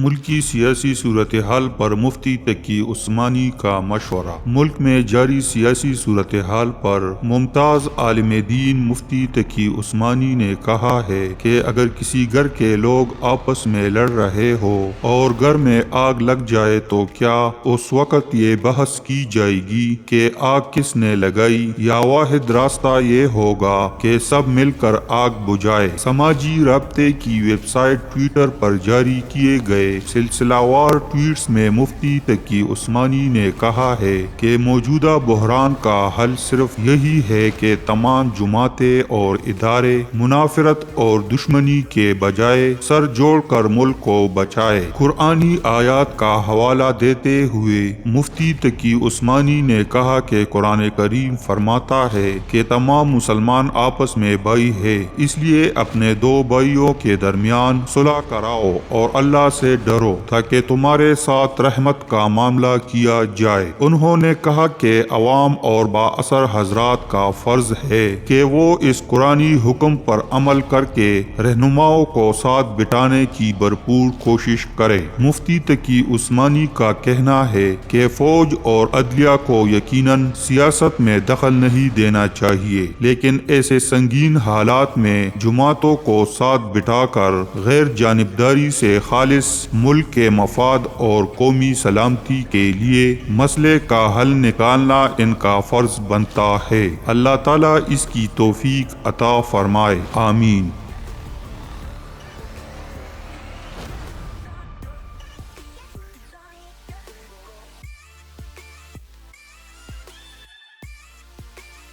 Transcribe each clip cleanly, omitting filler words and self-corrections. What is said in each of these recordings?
ملکی سیاسی صورتحال پر مفتی تقی عثمانی کا مشورہ۔ ملک میں جاری سیاسی صورتحال پر ممتاز عالم دین مفتی تقی عثمانی نے کہا ہے کہ اگر کسی گھر کے لوگ آپس میں لڑ رہے ہو اور گھر میں آگ لگ جائے تو کیا اس وقت یہ بحث کی جائے گی کہ آگ کس نے لگائی، یا واحد راستہ یہ ہوگا کہ سب مل کر آگ بجھائے۔ سماجی رابطے کی ویب سائٹ ٹویٹر پر جاری کیے گئے سلسلہ وار ٹویٹس میں مفتی تقی عثمانی نے کہا ہے کہ موجودہ بحران کا حل صرف یہی ہے کہ تمام جماعتیں اور ادارے منافرت اور دشمنی کے بجائے سر جوڑ کر ملک کو بچائے۔ قرآنی آیات کا حوالہ دیتے ہوئے مفتی تقی عثمانی نے کہا کہ قرآن کریم فرماتا ہے کہ تمام مسلمان آپس میں بھائی ہے، اس لیے اپنے دو بھائیوں کے درمیان صلح کراؤ اور اللہ سے ڈرو تاکہ تمہارے ساتھ رحمت کا معاملہ کیا جائے۔ انہوں نے کہا کہ عوام اور با اثر حضرات کا فرض ہے کہ وہ اس قرآنی حکم پر عمل کر کے رہنماؤں کو ساتھ بٹھانے کی بھرپور کوشش کرے۔ مفتی تقی عثمانی کا کہنا ہے کہ فوج اور عدلیہ کو یقیناً سیاست میں دخل نہیں دینا چاہیے، لیکن ایسے سنگین حالات میں جماعتوں کو ساتھ بٹھا کر غیر جانبداری سے خالص ملک کے مفاد اور قومی سلامتی کے لیے مسئلے کا حل نکالنا ان کا فرض بنتا ہے۔ اللہ تعالیٰ اس کی توفیق عطا فرمائے، آمین۔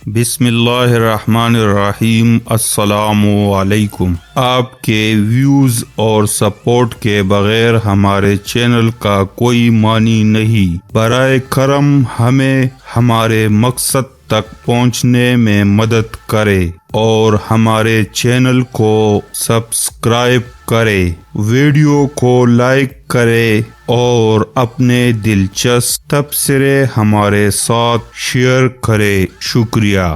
بسم اللہ الرحمن الرحیم۔ السلام علیکم۔ آپ کے ویوز اور سپورٹ کے بغیر ہمارے چینل کا کوئی معنی نہیں۔ برائے کرم ہمیں ہمارے مقصد تک پہنچنے میں مدد کرے اور ہمارے چینل کو سبسکرائب کرے، ویڈیو کو لائک کرے اور اپنے دلچسپ تبصرے ہمارے ساتھ شیئر کرے۔ شکریہ۔